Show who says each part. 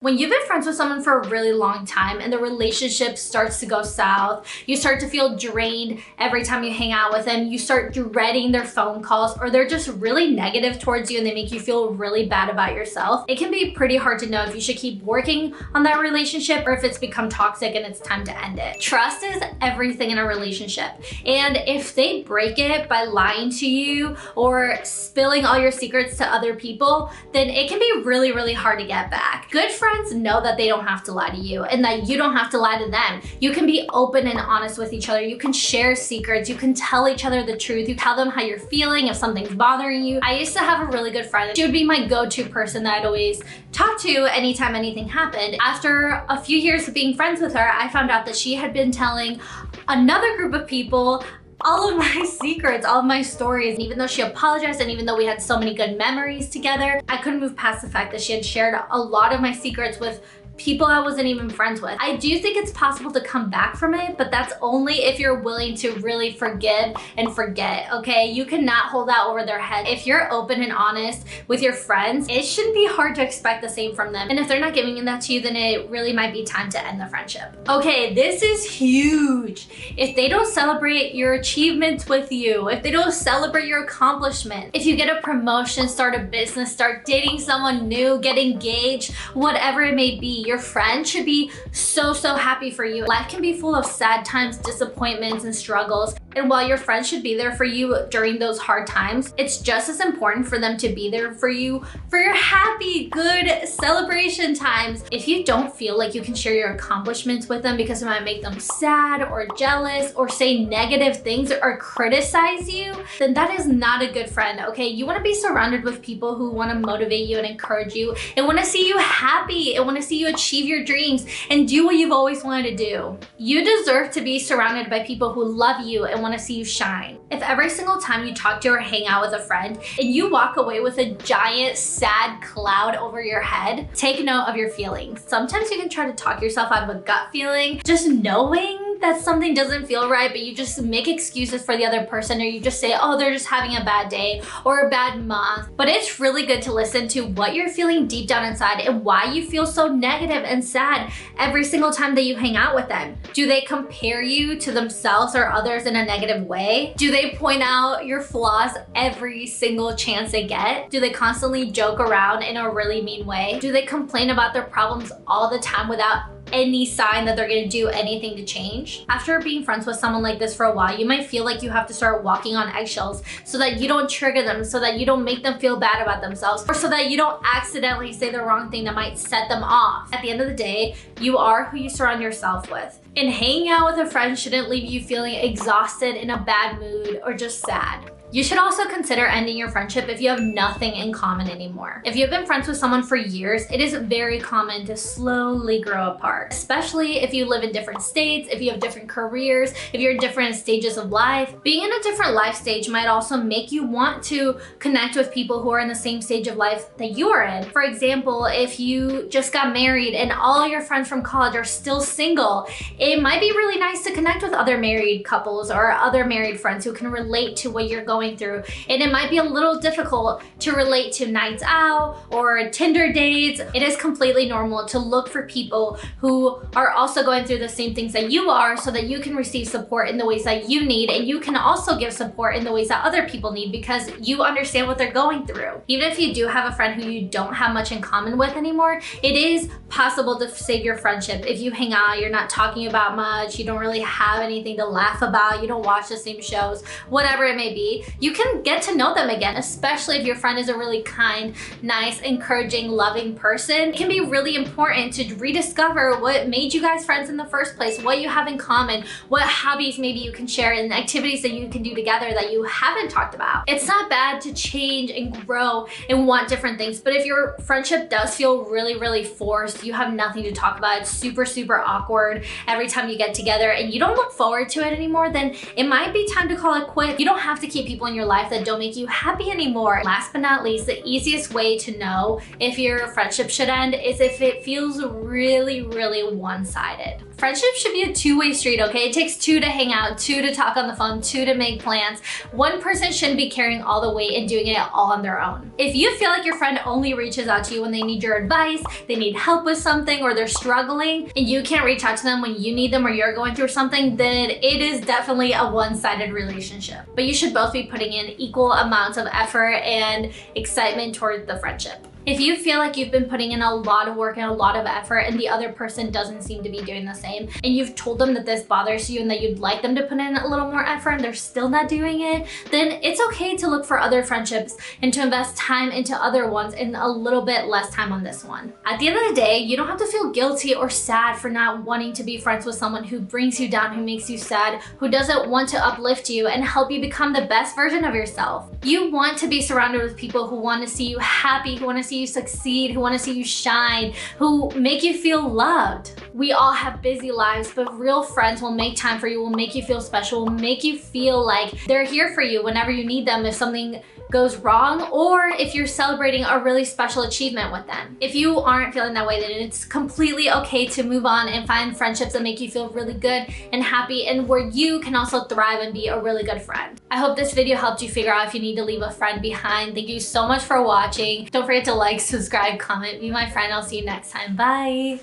Speaker 1: When you've been friends with someone for a really long time and the relationship starts to go south, you start to feel drained every time you hang out with them, you start dreading their phone calls, or they're just really negative towards you and they make you feel really bad about yourself, it can be pretty hard to know if you should keep working on that relationship or if it's become toxic and it's time to end it. Trust is everything in a relationship. And if they break it by lying to you or spilling all your secrets to other people, then it can be really, really hard to get back. Good friends know that they don't have to lie to you and that you don't have to lie to them. You can be open and honest with each other. You can share secrets. You can tell each other the truth. You tell them how you're feeling if something's bothering you. I used to have a really good friend. She would be my go-to person that I'd always talk to anytime anything happened. After a few years of being friends with her, I found out that she had been telling another group of people all of my secrets, all of my stories. And even though she apologized and even though we had so many good memories together, I couldn't move past the fact that she had shared a lot of my secrets with people I wasn't even friends with. I do think it's possible to come back from it, but that's only if you're willing to really forgive and forget, okay? You cannot hold that over their head. If you're open and honest with your friends, it shouldn't be hard to expect the same from them. And if they're not giving that to you, then it really might be time to end the friendship. Okay, this is huge. If they don't celebrate your achievements with you, if they don't celebrate your accomplishment, if you get a promotion, start a business, start dating someone new, get engaged, whatever it may be, your friend should be so happy for you. Life can be full of sad times, disappointments, and struggles. And while your friends should be there for you during those hard times, it's just as important for them to be there for you for your happy, good celebration times. If you don't feel like you can share your accomplishments with them because it might make them sad or jealous or say negative things or criticize you, then that is not a good friend, okay? You wanna be surrounded with people who wanna motivate you and encourage you and wanna see you happy and wanna see you achieve your dreams and do what you've always wanted to do. You deserve to be surrounded by people who love you and want to see you shine. If every single time you talk to or hang out with a friend and you walk away with a giant sad cloud over your head, take note of your feelings. Sometimes you can try to talk yourself out of a gut feeling, just knowing that something doesn't feel right, but you just make excuses for the other person, or you just say, oh, they're just having a bad day or a bad month. But it's really good to listen to what you're feeling deep down inside and why you feel so negative and sad every single time that you hang out with them. Do they compare you to themselves or others in a negative way? Do they point out your flaws every single chance they get? Do they constantly joke around in a really mean way? Do they complain about their problems all the time without any sign that they're gonna do anything to change? After being friends with someone like this for a while, you might feel like you have to start walking on eggshells so that you don't trigger them, so that you don't make them feel bad about themselves, or so that you don't accidentally say the wrong thing that might set them off. At the end of the day, you are who you surround yourself with. And hanging out with a friend shouldn't leave you feeling exhausted, in a bad mood, or just sad. You should also consider ending your friendship if you have nothing in common anymore. If you've been friends with someone for years, it is very common to slowly grow apart, especially if you live in different states, if you have different careers, if you're in different stages of life. Being in a different life stage might also make you want to connect with people who are in the same stage of life that you are in. For example, if you just got married and all your friends from college are still single, it might be really nice to connect with other married couples or other married friends who can relate to what you're going through. And it might be a little difficult to relate to nights out or Tinder dates. It is completely normal to look for people who are also going through the same things that you are, so that you can receive support in the ways that you need, and you can also give support in the ways that other people need because you understand what they're going through. Even if you do have a friend who you don't have much in common with anymore, it is possible to save your friendship. If you hang out, you're not talking about much, you don't really have anything to laugh about, you don't watch the same shows, whatever it may be, you can get to know them again, especially if your friend is a really kind, nice, encouraging, loving person. It can be really important to rediscover what made you guys friends in the first place, what you have in common, what hobbies maybe you can share, and activities that you can do together that you haven't talked about. It's not bad to change and grow and want different things, but if your friendship does feel really forced, you have nothing to talk about, it's super awkward every time you get together and you don't look forward to it anymore, then it might be time to call it quits. You don't have to keep people people in your life that don't make you happy anymore. Last but not least, the easiest way to know if your friendship should end is if it feels really, really one-sided. Friendship should be a two-way street, okay? It takes two to hang out, two to talk on the phone, two to make plans. One person shouldn't be carrying all the weight and doing it all on their own. If you feel like your friend only reaches out to you when they need your advice, they need help with something, or they're struggling, and you can't reach out to them when you need them or you're going through something, then it is definitely a one-sided relationship. But you should both be putting in equal amounts of effort and excitement toward the friendship. If you feel like you've been putting in a lot of work and a lot of effort and the other person doesn't seem to be doing the same, and you've told them that this bothers you and that you'd like them to put in a little more effort and they're still not doing it, then it's okay to look for other friendships and to invest time into other ones and a little bit less time on this one. At the end of the day, you don't have to feel guilty or sad for not wanting to be friends with someone who brings you down, who makes you sad, who doesn't want to uplift you and help you become the best version of yourself. You want to be surrounded with people who want to see you happy, who want to see you succeed, who want to see you shine, who make you feel loved. We all have busy lives, but real friends will make time for you, will make you feel special, will make you feel like they're here for you whenever you need them if something goes wrong or if you're celebrating a really special achievement with them. If you aren't feeling that way, then it's completely okay to move on and find friendships that make you feel really good and happy and where you can also thrive and be a really good friend. I hope this video helped you figure out if you need to leave a friend behind. Thank you so much for watching. Don't forget to like, subscribe, comment, be my friend. I'll see you next time. Bye.